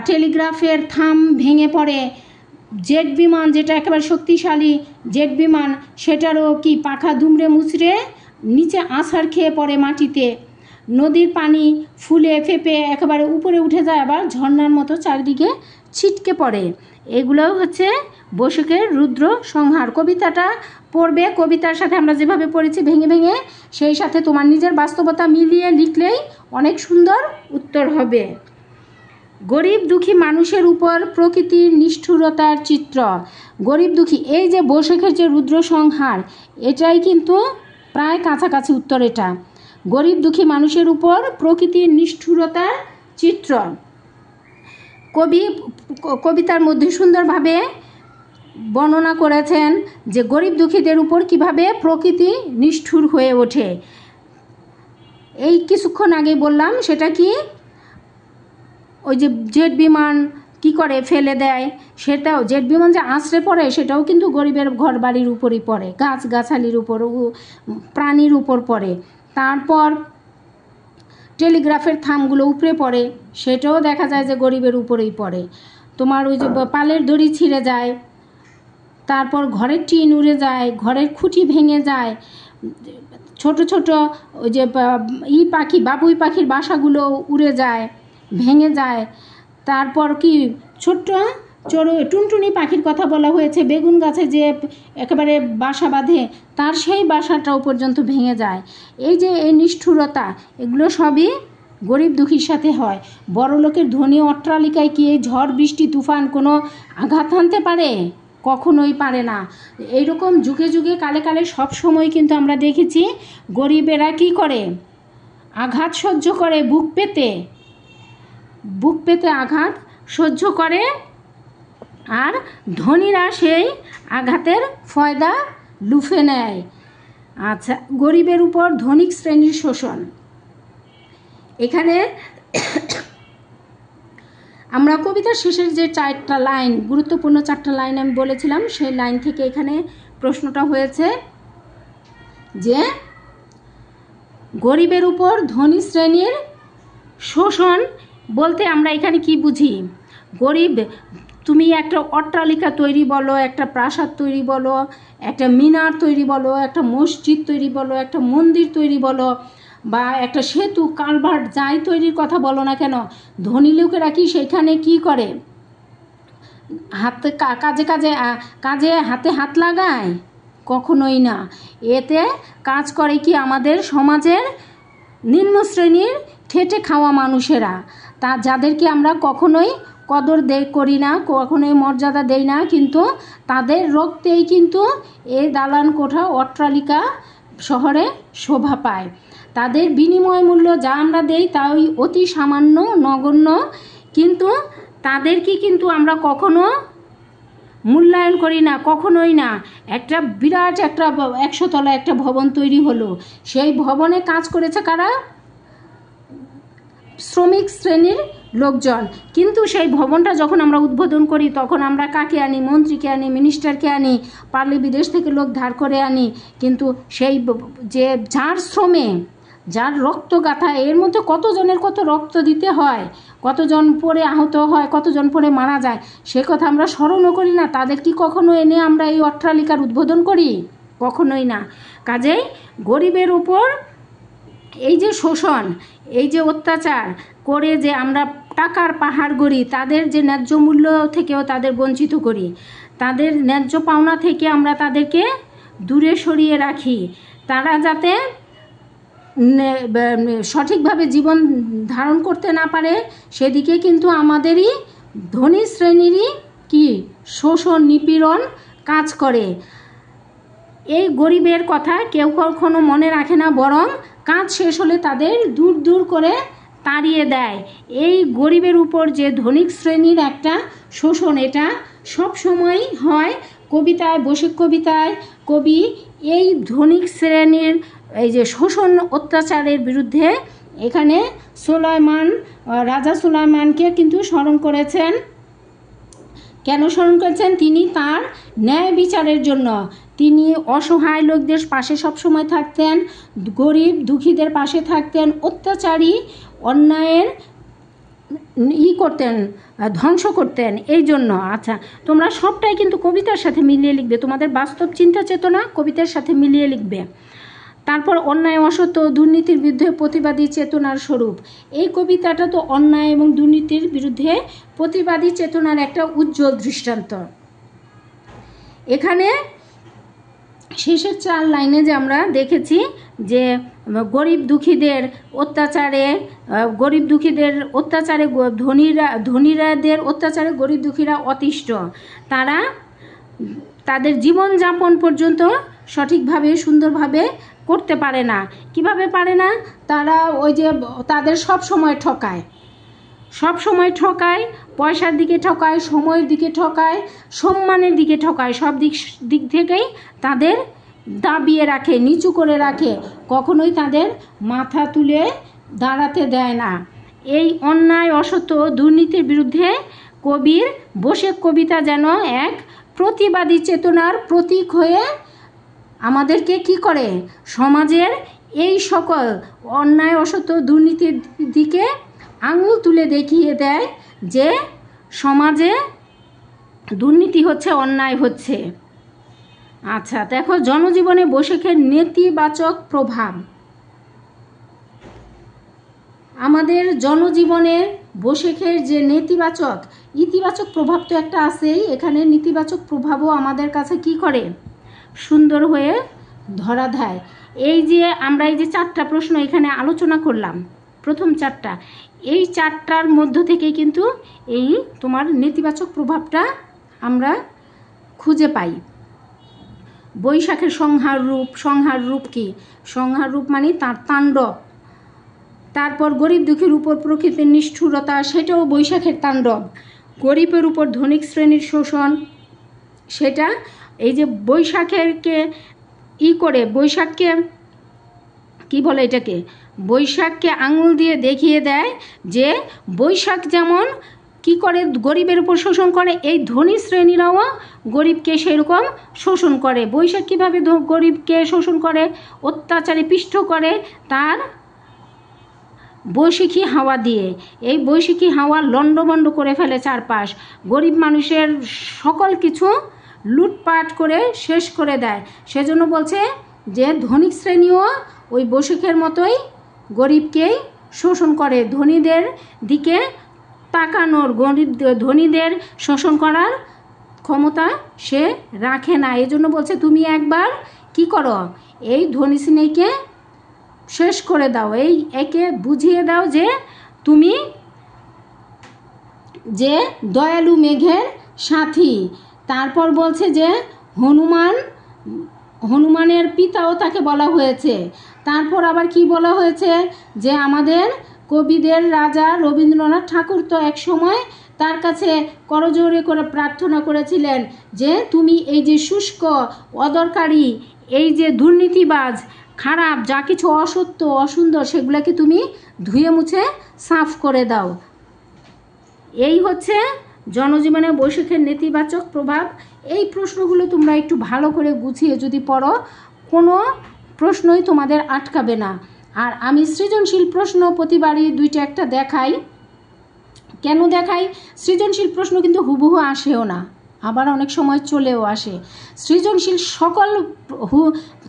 টেলিগ্রাফের থাম ভেঙে পড়ে, জেট বিমান যেটা একেবারে শক্তিশালী জেট বিমান সেটারও কি পাখা দুমড়ে মুচড়ে নিচে আছাড় খেয়ে পড়ে মাটিতে, নদীর পানি ফুলে ফেপে একেবারে উপরে উঠে যায়, আবার ঝর্ণার মতো চারিদিকে ছিটকে পড়ে। এগুলোও হচ্ছে বৈশাখের রুদ্র সংহার। কবিতাটা পড়বে, কবিতার সাথে আমরা যেভাবে পড়েছি ভেঙে ভেঙে, সেই সাথে তোমার নিজের বাস্তবতা মিলিয়ে লিখলেই অনেক সুন্দর উত্তর হবে। গরিব দুঃখী মানুষের উপর প্রকৃতির নিষ্ঠুরতার চিত্র। গরিব দুঃখী, এই যে বৈশাখের যে রুদ্র সংহার, এটাই কিন্তু প্রায় কাছাকাছি উত্তর। এটা গরিব দুঃখী মানুষের উপর প্রকৃতির নিষ্ঠুরতার চিত্র। কবি কবিতার মধ্যে সুন্দরভাবে বর্ণনা করেছেন যে গরিব দুঃখীদের উপর কিভাবে প্রকৃতি নিষ্ঠুর হয়ে ওঠে। এই কিছুক্ষণ আগে বললাম সেটা কি, ওই যে জেট বিমান কি করে ফেলে দেয়, সেটাও জেট বিমান যে আছড়ে পড়ে সেটাও কিন্তু গরিবের ঘর বাড়ির উপরই পড়ে, গাছগাছালির উপর, প্রাণীর উপর পড়ে। তারপর টেলিগ্রাফের থামগুলো উপরে পড়ে, সেটাও দেখা যায় যে গরিবের উপরেই পড়ে। তোমার ওই যে পালের দড়ি ছিঁড়ে যায়, তারপর ঘরের টিন উড়ে যায়, ঘরের খুঁটি ভেঙে যায়, ছোট ছোট ওই যে পাখি বাবুই পাখির বাসাগুলো উড়ে যায়, ভেঙে যায়। তারপর কি ছোট্ট টুনটুনি পাখির কথা বলা হয়েছে, বেগুন গাছে যে একেবারে বাসা বাঁধে তার সেই বাসাটাও পর্যন্ত ভেঙে যায়। এই যে এই নিষ্ঠুরতা, এগুলো সবই গরিব দুঃখীর সাথে হয়। বড় লোকের ধনী অট্টালিকায় কি এই ঝড় বৃষ্টি তুফান কোনো আঘাত আনতে পারে? কখনোই পারে না। এইরকম যুগে যুগে কালে কালে সব সময় কিন্তু আমরা দেখেছি গরিবেরা কি করে, আঘাত সহ্য করে, বুক পেতে আঘাত সহ্য করে, আর ধনীরা সেই আঘাতের ফয়দা লুফে নেয়। আচ্ছা, গরিবের উপর ধনিক শ্রেণীর শোষণ। এখানে আমরা কবিতার শেষের যে 4টা লাইন, গুরুত্বপূর্ণ 4টা লাইন আমি বলেছিলাম, সেই লাইন থেকে এখানে প্রশ্নটা হয়েছে যে গরিবের উপর ধনী শ্রেণীর শোষণ বলতে আমরা এখানে কি বুঝি। গরিব, তুমি একটা অট্টালিকা তৈরি বলো, একটা প্রাসাদ তৈরি বলো, একটা মিনার তৈরি বলো, একটা মসজিদ তৈরি বলো, একটা মন্দির তৈরি বলো, বা একটা সেতু কালভার্ট যাই তৈরির কথা বলো না কেন, ধনী লোকেরা কি সেখানে কি করে, কাজে হাতে হাত লাগায়? কখনোই না। এতে কাজ করে কি আমাদের সমাজের নিম্ন শ্রেণীর খেটে খাওয়া মানুষেরা, যাদেরকে আমরা কখনোই কদর করি না, কখনোই মর্যাদা দেই না, কিন্তু তাদের রক্তেই কিন্তু এই দালান কোঠা অট্টালিকা শহরে শোভা পায়। তাদের বিনিময় মূল্য যা আমরা দেই তাই অতি সামান্য, নগণ্য, কিন্তু তাদেরকে কিন্তু আমরা কখনো মূল্যায়ন করি না, কখনোই না। একটা বিরাট একটা 100 তলা একটা ভবন তৈরি হলো, সেই ভবনে কাজ করেছে কারা? শ্রমিক শ্রেণীর লোকজন। কিন্তু সেই ভবনটা যখন আমরা উদ্বোধন করি তখন আমরা কাকে আনি? মন্ত্রীকে আনি, মিনিস্টারকে আনি, পারলে বিদেশ থেকে লোক ধার করে আনি। কিন্তু সেই যে যার শ্রমে, যার রক্ত গাথা, এর মধ্যে কতজনের কত রক্ত দিতে হয়, কতজন পরে আহত হয়, কতজন পরে মারা যায়, সে কথা আমরা স্মরণও করি না। তাদের কি কখনো এনে আমরা এই অট্টালিকার উদ্বোধন করি? কখনোই না। কাজেই গরিবের উপর এই যে শোষণ, এই যে অত্যাচার করে যে আমরা টাকার পাহাড় গড়ি, তাদের যে ন্যায্য মূল্য থেকেও তাদের বঞ্চিত করি, তাদের ন্যায্য পাওনা থেকে আমরা তাদেরকে দূরে সরিয়ে রাখি, তারা যাতে সঠিকভাবে জীবন ধারণ করতে না পারে, সেদিকে কিন্তু আমাদেরই ধনী শ্রেণীরই কি শোষণ নিপীড়ন কাজ করে। এই গরিবের কথা কেউ কখনো মনে রাখে না, বরং কাজ শেষ হলে তাদের দূর দূর করে তাড়িয়ে দেয়। এই গরিবের উপর যে ধনিক শ্রেণীর একটা শোষণ, এটা সব সময় হয়। কবিতায়, বসিক কবিতায় কবি এই ধনিক শ্রেণীর এই যে শোষণ অত্যাচারের বিরুদ্ধে এখানে রাজা সুলাইমানকে কিন্তু স্মরণ করেছেন। কেন স্মরণ করেছেন? তিনি তার ন্যায় বিচারের জন্য। তিনি অসহায় লোকদের পাশে সবসময় থাকতেন, গরিব দুঃখীদের পাশে থাকতেন, অত্যাচারী অন্যায়ের করতেন, ধ্বংস করতেন। এই জন্য আচ্ছা, তোমরা সবটাই কিন্তু কবিতার সাথে মিলিয়ে লিখবে, তোমাদের বাস্তব চিন্তা চেতনা কবিতার সাথে মিলিয়ে লিখবে। তারপর অন্যায়, অসত্য, দুর্নীতির বিরুদ্ধে প্রতিবাদী চেতনার স্বরূপ। এই কবিতাটা তো অন্যায় এবং দুর্নীতির বিরুদ্ধে প্রতিবাদী চেতনার একটা উজ্জ্বল দৃষ্টান্ত। এখানে শেষের 4 লাইনে যে আমরা দেখেছি যে গরিব দুঃখীদের অত্যাচারে ধনীরাদের অত্যাচারে গরিব দুঃখীরা অতিষ্ঠ। তারা তাদের জীবনযাপন পর্যন্ত সঠিকভাবে সুন্দরভাবে করতে পারে না। কিভাবে পারে না? তারা ওই যে তাদের সব সময় ঠকায়, পয়সার দিকে ঠকায়, সময়ের দিকে ঠকায়, সম্মানের দিকে ঠকায়, সব দিক থেকেই তাদের দাবিয়ে রাখে, নিচু করে রাখে, কখনোই তাদের মাথা তুলে দাঁড়াতে দেয় না। এই অন্যায়, অসত্য, দুর্নীতির বিরুদ্ধে কবির বসিক কবিতা যেন এক প্রতিবাদী চেতনার প্রতীক হয়ে আমাদেরকে কি করে? সমাজের এই সকল অন্যায়, অসত্য, দুর্নীতির দিকে আঙুল তুলে দেখিয়ে দেয় যে সমাজে দুর্নীতি হচ্ছে, অন্যায় হচ্ছে। আচ্ছা দেখো, জনজীবনে বসিকের নেতিবাচক প্রভাব। আমাদের জনজীবনে বসিকের যে ইতিবাচক প্রভাব তো একটা আছেই, এখানে নেতিবাচক প্রভাবও আমাদের কাছে কি করে? সুন্দর হয়ে ধরা দেয়। এই যে আমরা এই যে 4টা প্রশ্ন এখানে আলোচনা করলাম, প্রথম 4টা, এই 4টার মধ্য থেকেই কিন্তু এই তোমার নেতিবাচক প্রভাবটা আমরা খুঁজে পাই। বৈশাখের সংহার রূপ কি? সংহার রূপ মানে তার তাণ্ডব। তারপর গরিব দুঃখীর উপর প্রকৃতির নিষ্ঠুরতা, সেটাও বৈশাখের তাণ্ডব। গরিবের উপর ধনিক শ্রেণীর শোষণ, সেটা এই যে বৈশাখকে কি বলে এটাকে? বৈশাখকে আঙুল দিয়ে দেখিয়ে দেয় যে বৈশাখ যেমন কি করে গরিবের উপর শোষণ করে, এই ধনী শ্রেণীরাও গরিবকে সেরকম শোষণ করে। বৈশাখ কীভাবে গরিবকে শোষণ করে, অত্যাচারে পিষ্ট করে? তার বৈশাখী হাওয়া দিয়ে। এই বৈশাখী হাওয়া লণ্ডভণ্ড করে ফেলে চারপাশ, গরিব মানুষের সকল কিছু লুটপাট করে শেষ করে দেয়। সেজন্য বলছে যে ধনিক শ্রেণীও ওই বৈশাখের মতোই গরিবকেই শোষণ করে। ধনীদের দিকে তাকানোর, ধনীদের শোষণ করার ক্ষমতা সে রাখে না। এই জন্য বলছে তুমি একবার কি করো, এই ধনী শ্রেণীকে শেষ করে দাও, একে বুঝিয়ে দাও যে তুমি যে দয়ালু মেঘের সাথী। তারপর বলছে যে হনুমানের পিতাও তাকে বলা হয়েছে। তারপর আবার কি বলা হয়েছে? যে আমাদের কবিদের রাজা রবীন্দ্রনাথ ঠাকুর তো এক সময় তার কাছে করজোড়ে করে প্রার্থনা করেছিলেন যে তুমি এই যে শুষ্ক, অদরকারি, এই যে দুর্নীতিবাজ, খারাপ যা কিছু অসত্য, অসুন্দর, সেগুলোকে তুমি ধুয়ে মুছে সাফ করে দাও। এই হচ্ছে জনজীবনে বৈশাখের নেতিবাচক প্রভাব। এই প্রশ্নগুলো তোমরা একটু ভালো করে গুছিয়ে যদি পড়ো, কোনো প্রশ্নই তোমাদের আটকাবে না। আর আমি সৃজনশীল প্রশ্ন প্রতিবারই 2টা একটা দেখাই। কেন দেখাই? সৃজনশীল প্রশ্ন কিন্তু হুবহু আসেও না, আবার অনেক সময় চলেও আসে। সৃজনশীল সকল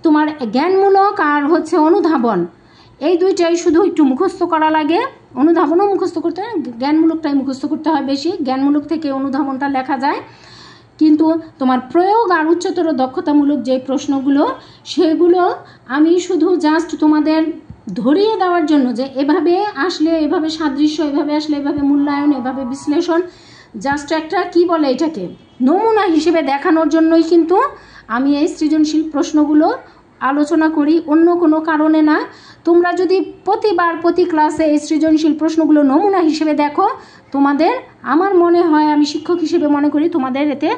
তোমার জ্ঞানমূলক আর হচ্ছে অনুধাবন, এই 2টাই শুধু একটু মুখস্থ করা লাগে। অনুধাবনও মুখস্থ করতে হয়, জ্ঞানমূলকটাই মুখস্থ করতে হয় বেশি। জ্ঞানমূলক থেকে অনুধাবনটা লেখা যায়, কিন্তু তোমার প্রয়োগ আর উচ্চতর দক্ষতামূলক যে প্রশ্নগুলো, সেগুলো আমি শুধু জাস্ট তোমাদের ধরিয়ে দেওয়ার জন্য যে এভাবে আসলে এভাবে সাদৃশ্য, এভাবে আসলে এভাবে মূল্যায়ন, এভাবে বিশ্লেষণ, জাস্ট একটা কি বলে এটাকে নমুনা হিসেবে দেখানোর জন্যই কিন্তু আমি এই সৃজনশীল প্রশ্নগুলো আলোচনা করি, অন্য কোনো কারণে না। তোমরা যদি প্রতিবার প্রতি ক্লাসে এই সৃজনশীল প্রশ্নগুলো নমুনা হিসেবে দেখো, তোমাদের আমার মনে হয়, আমি শিক্ষক হিসেবে মনে করি তোমাদের এতে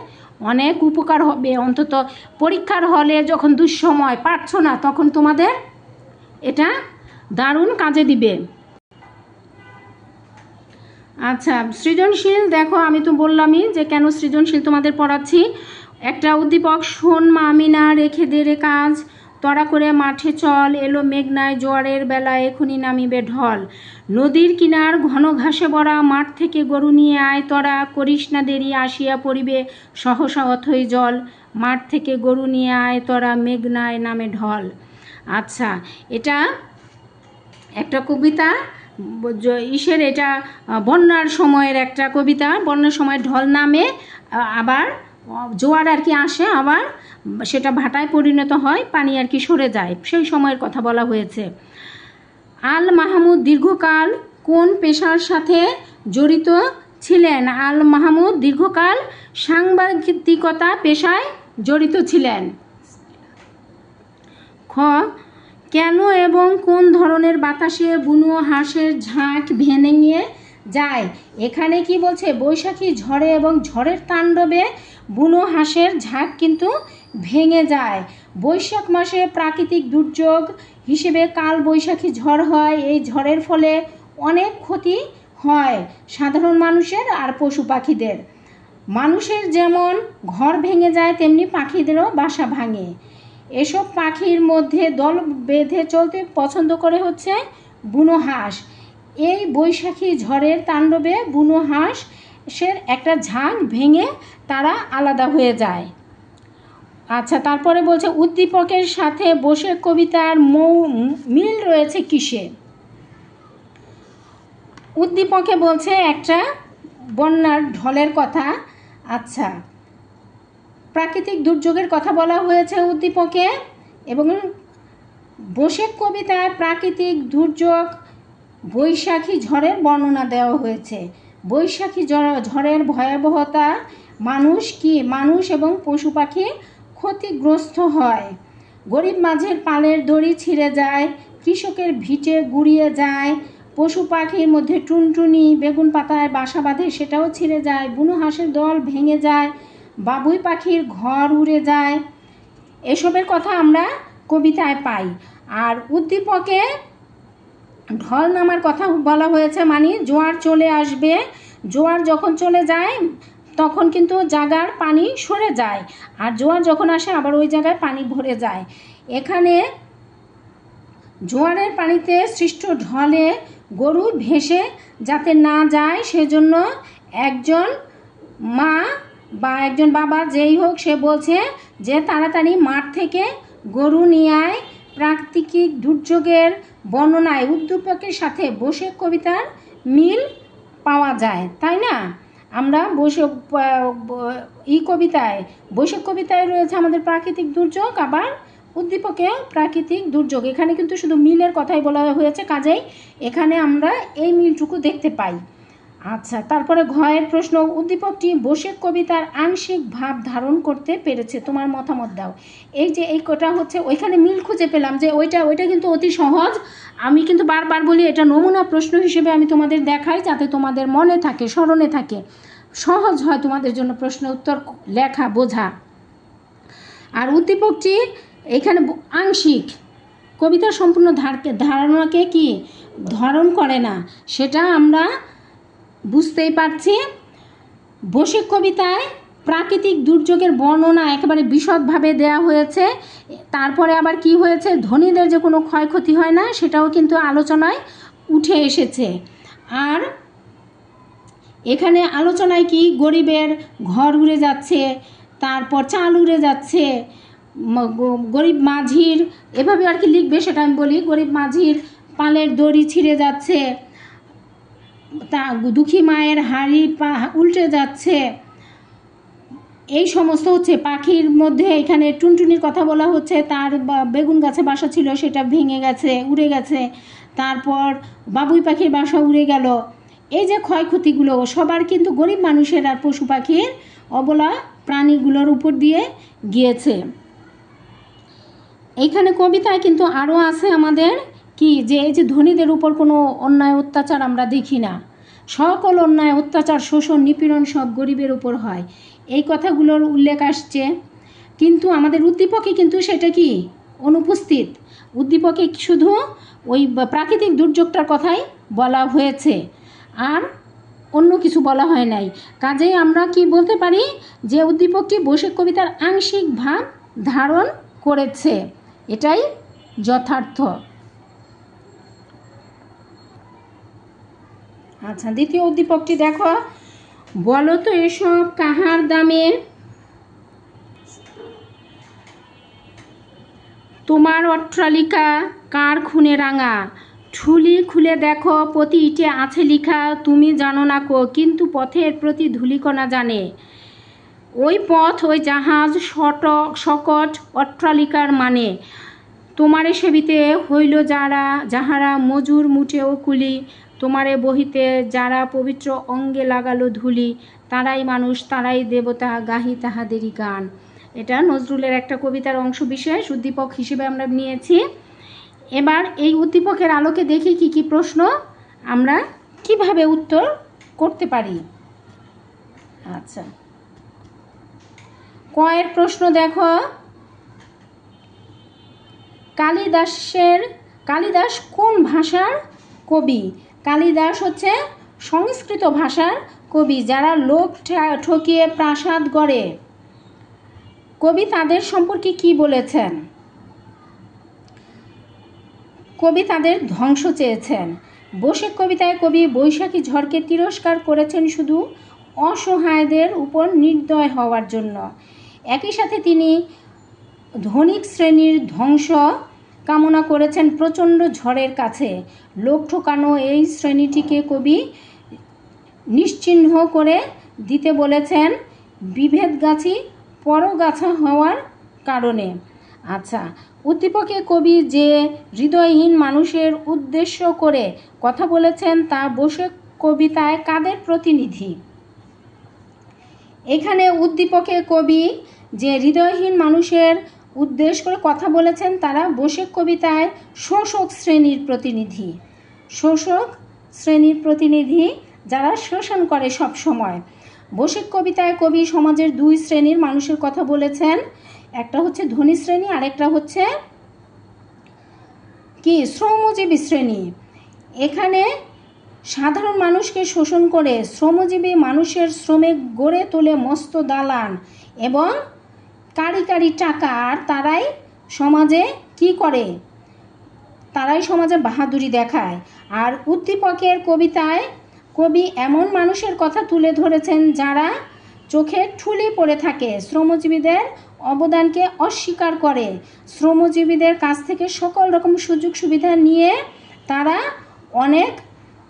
অনেক উপকার হবে। অন্তত পরীক্ষার হলে যখন দুঃসময় পারছো না, তখন তোমাদের এটা দারুণ কাজে দিবে। আচ্ছা, সৃজনশীল দেখো, আমি তো বললামই যে কেন সৃজনশীল তোমাদের পড়াচ্ছি। একটা উদ্দীপক, শোন মা আমিনা, রেখে দে রে কাজ, তড়া করে মাঠে চল, এলো মেঘনায় জোয়ারের বেলা, এখনই নামিবে ঢল, নদীর কিনার ঘন ঘাসে ভরা, মাঠ থেকে গরু নিয়ে আয় তরা, করিস না দেরি, আসিয়া পড়িবে সহসা অথই জল, মাঠ থেকে গরু নিয়ে আয় তরা, মেঘনায় নামে ঢল। আচ্ছা, এটা একটা কবিতা, ইসের, এটা বন্যার সময়ের একটা কবিতা। বন্যার সময় ঢল নামে, আবার জোয়ার আর কি আসে, আবার সেটা ভাটায় পরিণত হয়, পানি আর কি সরে যায়, সেই সময়ের কথা বলা হয়েছে। আল মাহমুদ দীর্ঘকাল কোন পেশার সাথে জড়িত ছিলেন? আল মাহমুদ দীর্ঘকাল সাংবাদিকতা পেশায় জড়িত ছিলেন। খ, কেন এবং কোন ধরনের বাতাসে বুনো হাঁসের ঝাঁক ভেঙে যায়? এখানে কি বলছে, বৈশাখী ঝড়ে এবং ঝড়ের তাণ্ডবে বুনো হাঁসের ঝাঁক কিন্তু ভেঙে যায়। বৈশাখ মাসে প্রাকৃতিক দুর্যোগ হিসেবে কাল বৈশাখী ঝড় হয়। এই ঝড়ের ফলে অনেক ক্ষতি হয় সাধারণ মানুষের আর পশু পাখিদের। মানুষের যেমন ঘর ভেঙে যায়, তেমনি পাখিদেরও বাসা ভাঙে। এসব পাখির মধ্যে দল বেঁধে চলতে পছন্দ করে হচ্ছে বুনো হাঁস। এই বৈশাখী ঝড়ের তাণ্ডবে বুনো হাঁসের একটা ঝাঁক ভেঙে তারা আলাদা হয়ে যায়। আচ্ছা, তারপরে বলছে উদ্দীপকের সাথে বসে কবিতার মিল রয়েছে কিসে? উদ্দীপকে বলছে একটা বন্যার ঢলের কথা। আচ্ছা, প্রাকৃতিক দুর্যোগের কথা বলা হয়েছে উদ্দীপকে, এবং বসে কবিতায় প্রাকৃতিক দুর্যোগ বৈশাখী ঝড়ের বর্ণনা দেওয়া হয়েছে। বৈশাখী ঝড়ের ভয়াবহতা, মানুষ এবং পশু পাখি ক্ষতিগ্রস্ত হয়। গরিব মাঝের পালের দড়ি ছিঁড়ে যায়, কৃষকের ভিটে গুড়িয়ে যায়, পশু পাখির মধ্যে টুনটুনি বেগুন পাতায় বাসা বাঁধে, সেটাও ছিঁড়ে যায়, বুনো হাঁসের দল ভেঙে যায়, বাবুই পাখির ঘর উড়ে যায়। এসবের কথা আমরা কবিতায় পাই। আর উদ্দীপকে ঢল নামার কথা বলা হয়েছে, মানে জোয়ার চলে আসবে। জোয়ার যখন চলে যায় তখন কিন্তু জায়গার পানি সরে যায়, আর জোয়ার যখন আসে আবার ওই জায়গায় পানি ভরে যায়। এখানে জোয়ারের পানিতে সৃষ্ট ঢলে গরু ভেসে যাতে না যায়, সেজন্য একজন মা বা একজন বাবা যেই হোক, সে বলছে যে তাড়াতাড়ি মাঠ থেকে গরু নিয়ে আয়। প্রাকৃতিক দুর্যোগের বর্ণনায় উদ্দীপকের সাথে বসে কবিতার মিল পাওয়া যায়, তাই না? আমরা বৈশাখ কবিতায় রয়েছে আমাদের প্রাকৃতিক দুর্যোগ, আবার উদ্দীপকে প্রাকৃতিক দুর্যোগ। এখানে কিন্তু শুধু মিলের কথাই বলা হয়েছে, কাজেই এখানে আমরা এই মিলটুকু দেখতে পাই। আচ্ছা, তারপরে ঘয়ের প্রশ্ন, উদ্দীপকটি বৈশাখ কবিতার আংশিক ভাব ধারণ করতে পেরেছে, তোমার মতামত দাও। এই যে এই কটা হচ্ছে, ওইখানে মিল খুঁজে পেলাম যে ওইটা কিন্তু অতি সহজ। আমি কিন্তু বারবার বলি, এটা নমুনা প্রশ্ন হিসেবে আমি তোমাদের দেখাই, যাতে তোমাদের মনে থাকে, স্মরণে থাকে, সহজ হয় তোমাদের জন্য প্রশ্ন উত্তর লেখা বোঝা। আর উদ্দীপকটি এখানে আংশিক, কবিতার সম্পূর্ণ ধারণাকে কি ধারণ করে না, সেটা আমরা বুঝতেই পারছি। বৈশাখ কবিতায় প্রাকৃতিক দুর্যোগের বর্ণনা একেবারে বিশদভাবে দেওয়া হয়েছে। তারপরে আবার কি হয়েছে, ধনীদের যে কোনো ক্ষয়ক্ষতি হয় না, সেটাও কিন্তু আলোচনায় উঠে এসেছে। আর এখানে আলোচনায় কি, গরিবের ঘর উড়ে যাচ্ছে, তারপর চাল উড়ে যাচ্ছে, গরিব মাঝির, এভাবে আর কি লিখবে সেটা আমি বলি, গরিব মাঝির পালের দড়ি ছিঁড়ে যাচ্ছে, তা দুঃখী মায়ের হাড়ি উল্টে যাচ্ছে, এই সমস্ত হচ্ছে পাখির মধ্যে এখানে টুনটুনির কথা বলা হচ্ছে, তার বেগুন গাছে বাসা ছিল সেটা ভেঙে গেছে, উড়ে গেছে। তারপর বাবুই পাখির বাসা উড়ে গেল। এই যে ক্ষয়ক্ষতিগুলো সবার কিন্তু গরিব মানুষের আর পশু পাখির অবলা প্রাণীগুলোর উপর দিয়ে গিয়েছে। এইখানে কবিতায় কিন্তু আরও আছে আমাদের কি, যে এই যে ধনীদের উপর কোনো অন্যায় অত্যাচার আমরা দেখি না, সকল অন্যায় অত্যাচার শোষণ নিপীড়ন সব গরিবের উপর হয়, এই কথাগুলোর উল্লেখ আসছে। কিন্তু আমাদের উদ্দীপকে কিন্তু সেটা কি অনুপস্থিত। উদ্দীপকে শুধু ওই প্রাকৃতিক দুর্যোগটার কথাই বলা হয়েছে, আর অন্য কিছু বলা হয় নাই। কাজেই আমরা কি বলতে পারি যে উদ্দীপকটি বৈশাখ কবিতার আংশিক ভাব ধারণ করেছে, এটাই যথার্থ। আচ্ছা, দ্বিতীয় উদ্দীপকটি দেখো, বলো তো এসব কাহার দামে, তোমার অট্টালিকা কার খুনে রাঙা, ঠুলি খুলে দেখো প্রতি ইটে আছে লিখা, তুমি জানো না কো কিন্তু পথের প্রতি ধূলিকণা জানে, ওই পথ ওই জাহাজ শকট অট্টালিকার মানে, তোমারে সেবিতে হইল যাহারা মজুর মুঠেও কুলি, তোমারে বহিতে যারা পবিত্র অঙ্গে লাগালো ধুলি, তারাই মানুষ তারাই দেবতা গাহি তাহাদেরই গান। এটা নজরুলের একটা কবিতার অংশ বিশেষ উদ্দীপক হিসেবে আমরা নিয়েছি। এবার এই উদ্দীপকের আলোকে দেখি কি কি প্রশ্ন আমরা কিভাবে উত্তর করতে পারি। আচ্ছা, কয়ের প্রশ্ন দেখো, কালিদাস কোন ভাষার কবি? কালিদাস হচ্ছে সংস্কৃত ভাষার কবি, যারা লোক ঠকিয়ে প্রাসাদ গড়ে। কবি তাদের সম্পর্কে কি বলেছেন? কবি তাদের ধ্বংস চেয়েছেন। বৈশাখ কবিতায় কবি বৈশাখী ঝড়কে তিরস্কার করেছেন শুধু অসহায়দের উপর নির্দয় হওয়ার জন্য। একই সাথে তিনি ধনিক শ্রেণীর ধ্বংস কামনা করেছেন প্রচণ্ড ঝড়ের কাছে। লোক ঠকানো এই শ্রেণীটিকে কবি নিশ্চিহ্ন করে দিতে বলেছেন বিভেদগাছি পরগাছা হওয়ার কারণে। আচ্ছা, উদ্দীপকে কবি যে হৃদয়হীন মানুষের উদ্দেশ্য করে কথা বলেছেন তা বৈশাখ কবিতায় কাদের প্রতিনিধি? এখানে উদ্দীপকে কবি যে হৃদয়হীন মানুষের উদ্দেশ্য করে কথা বলেছেন তারা বৈশাখ কবিতায় শোষক শ্রেণীর প্রতিনিধি। শোষক শ্রেণীর প্রতিনিধি যারা শোষণ করে সব সময়। বৈশাখ কবিতায় কবি সমাজের দুই শ্রেণীর মানুষের কথা বলেছেন, একটা হচ্ছে ধনী শ্রেণী আর একটা হচ্ছে কি শ্রমজীবী শ্রেণী। এখানে সাধারণ মানুষকে শোষণ করে শ্রমজীবী মানুষের শ্রমে গড়ে তোলে মস্ত দালান এবং কারি কারি টাকা, আর তারাই সমাজে কি করে, তারাই সমাজে বাহাদুরি দেখায়। আর উদ্দীপকের কবিতায় কবি এমন মানুষের কথা তুলে ধরেছেন যারা চোখে ঠুলি পড়ে থাকে, শ্রমজীবীদের অবদানকে অস্বীকার করে, শ্রমজীবীদের কাছ থেকে সকল রকম সুযোগ সুবিধা নিয়ে তারা অনেক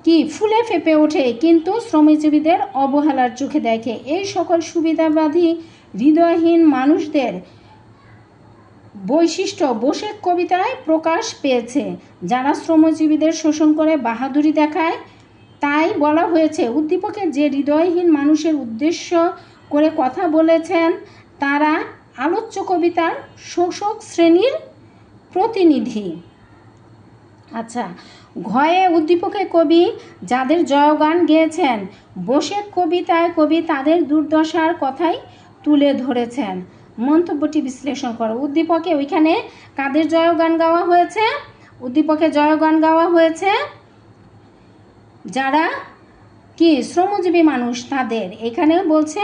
কি ফুলে ফেপে ওঠে, কিন্তু শ্রমজীবীদের অবহেলার চোখে দেখে। এই সকল সুবিধাবাদী হৃদয়হীন মানুষদের বৈশিষ্ট্য বৈশাখ কবিতায় প্রকাশ পেয়েছে, যারা শ্রমজীবীদের শোষণ করে বাহাদুরি দেখায়। তাই বলা হয়েছে উদ্দীপকের যে হৃদয়হীন মানুষের উদ্দেশ্য করে কথা বলেছেন তারা আলোচ্য কবিতার শোষক শ্রেণীর প্রতিনিধি। আচ্ছা, ঘয়ে উদ্দীপকে কবি যাদের জয়গান গেয়েছেন বৈশাখ কবিতায় কবি তাদের দুর্দশার কথাই তুলে ধরেছেন। মন্তব্যটি বিশ্লেষণ করো। উদ্দীপকে ওইখানে কাদের জয়গান গাওয়া হয়েছে? উদ্দীপকে জয়গান গাওয়া হয়েছে যারা কি শ্রমজীবী মানুষ তাদের। এখানে বলছে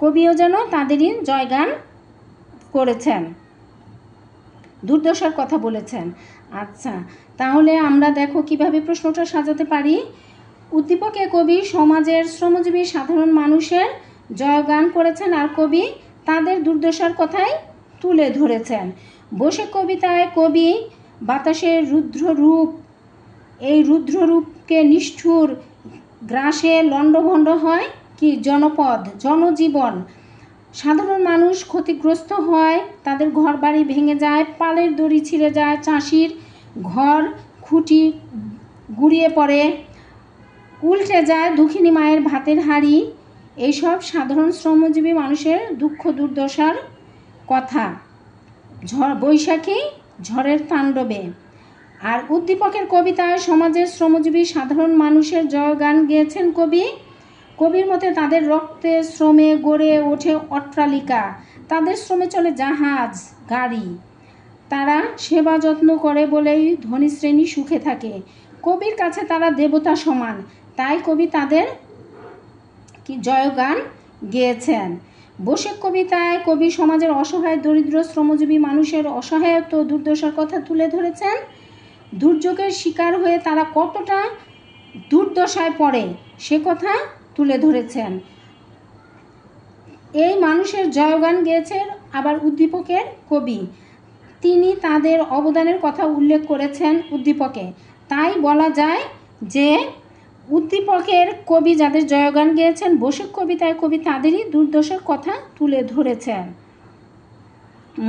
কবিও যেন তাদেরই জয়গান করেছেন, দুর্দশার কথা বলেছেন। আচ্ছা, তাহলে আমরা দেখো কিভাবে প্রশ্নটা সাজাতে পারি। উদ্দীপকে কবি সমাজের শ্রমজীবী সাধারণ মানুষের জয়গান করেছেন আর কবি তাদের দুর্দশার কথাই তুলে ধরেছেন। বৈশাখ কবিতায় কবি বাতাসের রুদ্ররূপ, এই রুদ্ররূপকে নিষ্ঠুর গ্রাসে লণ্ডভণ্ড হয় কি জনপদ জনজীবন, সাধারণ মানুষ ক্ষতিগ্রস্ত হয়, তাদের ঘরবাড়ি ভেঙে যায়, পালের দড়ি ছিঁড়ে যায়, চাষির ঘর খুঁটি গুড়িয়ে পড়ে, উল্টে যায় দুঃখিনী মায়ের ভাতের হাঁড়ি। এইসব সাধারণ শ্রমজীবী মানুষের দুঃখ দুর্দশার কথা বৈশাখী ঝড়ের তাণ্ডবে। আর উদ্দীপকের কবিতায় সমাজের শ্রমজীবী সাধারণ মানুষের জয়গান গেয়েছেন কবি। কবির মতে তাদের রক্তে শ্রমে গড়ে ওঠে অট্টালিকা, তাদের শ্রমে চলে জাহাজ গাড়ি, তারা সেবা যত্ন করে বলেই ধনী শ্রেণী সুখে থাকে। কবির কাছে তারা দেবতা সমান, তাই কবি তাদের কি জয়গান গেয়েছেন। বসে কবিতায় কবি সমাজের অসহায় দরিদ্র শ্রমজীবী মানুষের অসহায়ত্ব দুর্দশার কথা তুলে ধরেছেন। দুর্যোগের শিকার হয়ে তারা কতটা দুর্দশায় পড়ে সে কথা তুলে ধরেছেন। এই মানুষের জয়গান গেয়েছেন আবার উদ্দীপকের কবি, তিনি তাদের অবদানের কথা উল্লেখ করেছেন উদ্দীপকে। তাই বলা যায় যে উদ্দীপকের কবি যাদের জয়গান গেয়েছেন, বসিক কবিতায় কবি তাদেরই দুর্দশার কথা তুলে ধরেছেন।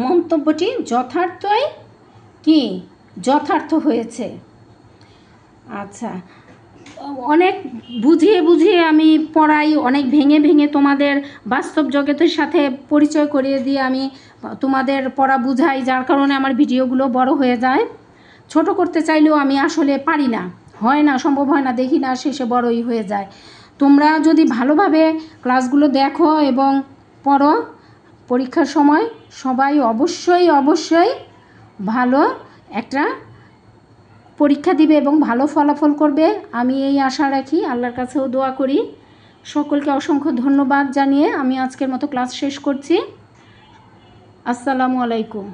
মন্তব্যটি যথার্থই কি যথার্থ হয়েছে। আচ্ছা, অনেক বুঝিয়ে বুঝিয়ে আমি পড়াই, অনেক ভেঙে ভেঙে তোমাদের বাস্তব জগতের সাথে পরিচয় করিয়ে দিয়ে আমি তোমাদের পড়া বুঝাই, যার কারণে আমার ভিডিওগুলো বড় হয়ে যায়। ছোট করতে চাইলেও আমি আসলে পারি না, হয় না, সম্ভব হয় না, দেখি না, শেষে বড়ই হয়ে যায়। তোমরা যদি ভালোভাবে ক্লাসগুলো দেখো এবং পড়ো, পরীক্ষার সময় সবাই অবশ্যই অবশ্যই ভালো একটা পরীক্ষা দিবে এবং ভালো ফলাফল করবে, আমি এই আশা রাখি, আল্লাহর কাছেও দোয়া করি। সকলকে অসংখ্য ধন্যবাদ জানিয়ে আমি আজকের মতো ক্লাস শেষ করছি। আসসালামু আলাইকুম।